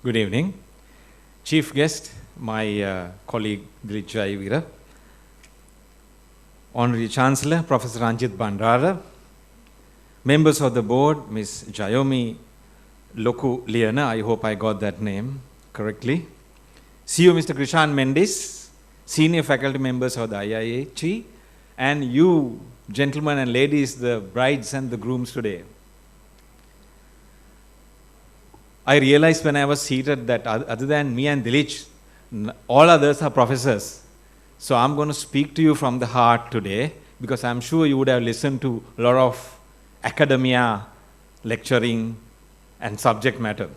Good evening. Chief guest, my colleague Dilip Jayavira, Honorary Chancellor Professor Ranjit Bandara, members of the board, Ms. Jayomi Loku Liana, I hope I got that name correctly, CEO Mr. Krishan Mendis, senior faculty members of the IIHE, and you gentlemen and ladies, the brides and the grooms today. I realized when I was seated that other than me and Dilip, all others are professors. So I'm going to speak to you from the heart today, because I'm sure you would have listened to a lot of academia, lecturing, and subject matter.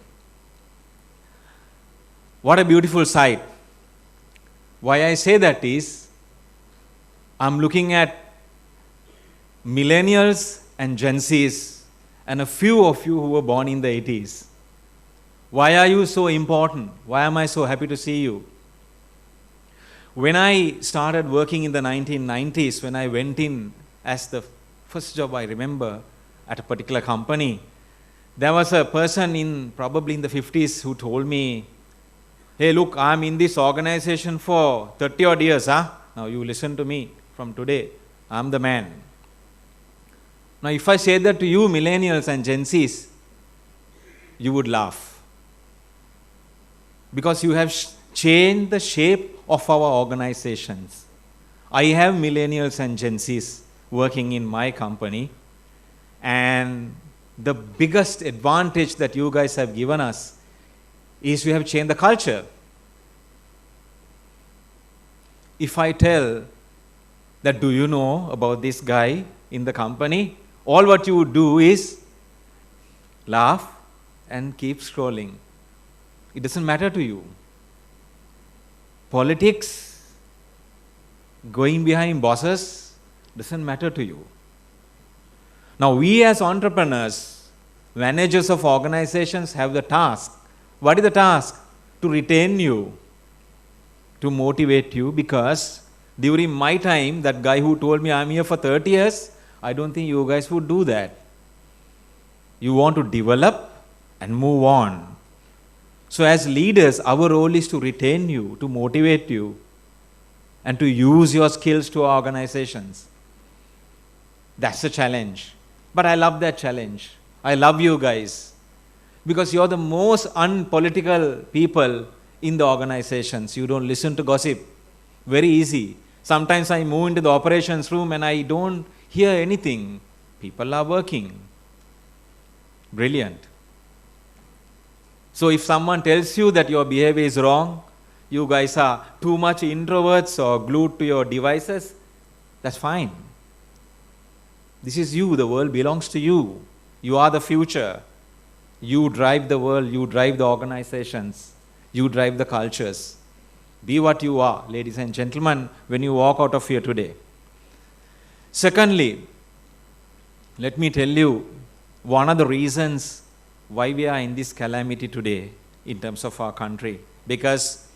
What a beautiful sight. Why I say that is, I'm looking at millennials and Gen Zs, and a few of you who were born in the 80s. Why are you so important? Why am I so happy to see you? When I started working in the 1990s, when I went in as the first job I remember at a particular company, there was a person probably in the 50s who told me, hey, look, I'm in this organization for 30 odd years. Now you listen to me from today. I'm the man. Now if I say that to you, millennials and Gen Zs, you would laugh. Because you have changed the shape of our organizations. I have millennials and Gen Zs working in my company, and the biggest advantage that you guys have given us is you have changed the culture. If I tell that, do you know about this guy in the company? All what you would do is laugh and keep scrolling. It doesn't matter to you. Politics, going behind bosses, doesn't matter to you. Now we as entrepreneurs, managers of organizations have the task. What is the task? To retain you, to motivate you, because during my time, that guy who told me I'm here for 30 years, I don't think you guys would do that. You want to develop and move on. So as leaders, our role is to retain you, to motivate you, and to use your skills to our organizations. That's the challenge. But I love that challenge. I love you guys, because you're the most unpolitical people in the organizations. You don't listen to gossip. Very easy. Sometimes I move into the operations room and I don't hear anything. People are working. Brilliant. So if someone tells you that your behavior is wrong, you guys are too much introverts or glued to your devices, that's fine. This is you. The world belongs to you. You are the future. You drive the world. You drive the organizations. You drive the cultures. Be what you are, ladies and gentlemen, when you walk out of here today. Secondly, let me tell you one of the reasons why we are in this calamity today in terms of our country. Because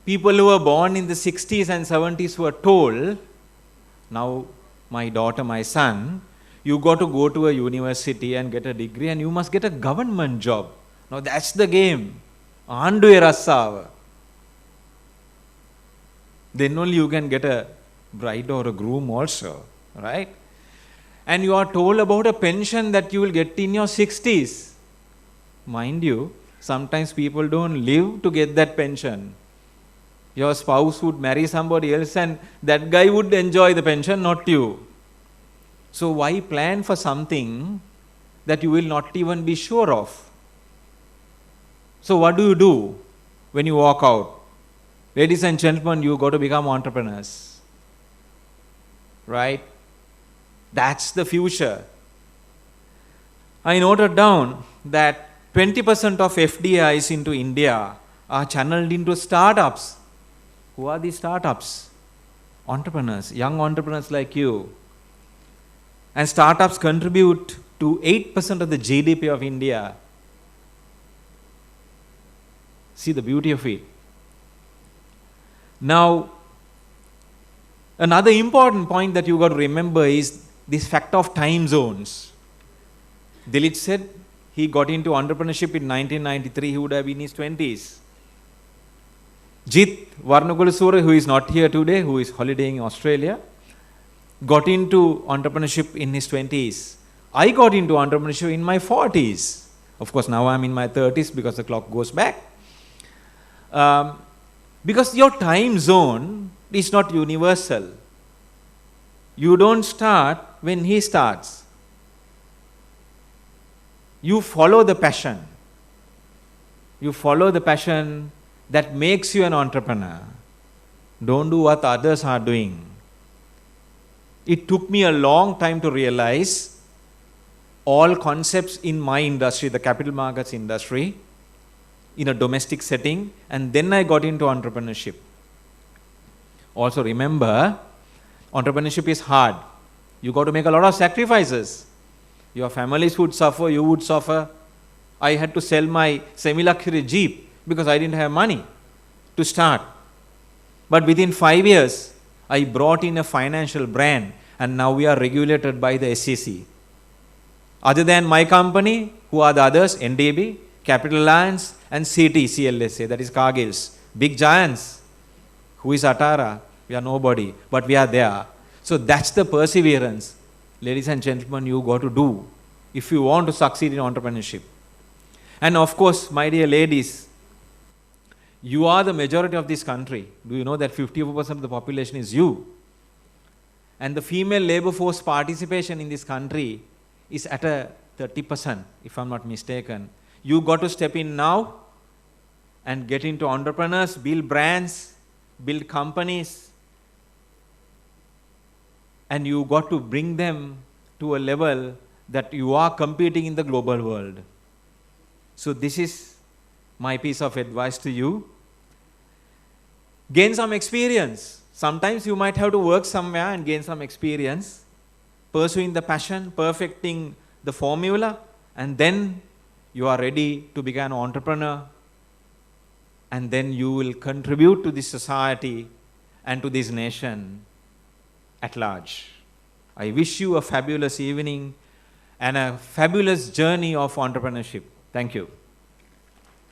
people who were born in the 60s and 70s were told, now my daughter, my son, you got to go to a university and get a degree and you must get a government job. Now that's the game. Andu Rassava. Then only you can get a bride or a groom also, right? And you are told about a pension that you will get in your 60s. Mind you, sometimes people don't live to get that pension. Your spouse would marry somebody else and that guy would enjoy the pension, not you. So why plan for something that you will not even be sure of? So what do you do when you walk out? Ladies and gentlemen, you got to become entrepreneurs. Right? That's the future. I noted down that 20% of FDIs into India are channeled into startups. Who are these startups? Entrepreneurs, young entrepreneurs like you. And startups contribute to 8% of the GDP of India. See the beauty of it. Now, another important point that you got to remember is this fact of time zones. Dilip said he got into entrepreneurship in 1993, he would have been in his 20s. Jit Varnakulasura, who is not here today, who is holidaying in Australia, got into entrepreneurship in his 20s. I got into entrepreneurship in my 40s. Of course, now I'm in my 30s because the clock goes back. Because your time zone is not universal. You don't start when he starts. You follow the passion. You follow the passion that makes you an entrepreneur. Don't do what others are doing. It took me a long time to realize all concepts in my industry, the capital markets industry, in a domestic setting, and then I got into entrepreneurship. Also remember, entrepreneurship is hard. You got to make a lot of sacrifices. Your families would suffer, you would suffer. I had to sell my semi-luxury Jeep because I didn't have money to start. But within 5 years, I brought in a financial brand, and now we are regulated by the SEC. Other than my company, who are the others? NDB, Capital Alliance, and CLSA, that is Cargill's. Big giants. Who is Atara? We are nobody, but we are there. So that's the perseverance, ladies and gentlemen, you got to do if you want to succeed in entrepreneurship. And of course, my dear ladies, you are the majority of this country. Do you know that 54% of the population is you? And the female labor force participation in this country is at a 30%, if I'm not mistaken. You got to step in now and get into entrepreneurs, build brands, build companies, and you got to bring them to a level that you are competing in the global world. So this is my piece of advice to you. Gain some experience. Sometimes you might have to work somewhere and gain some experience, pursuing the passion, perfecting the formula, and then you are ready to become an entrepreneur, and then you will contribute to this society and to this nation at large. I wish you a fabulous evening and a fabulous journey of entrepreneurship. Thank you.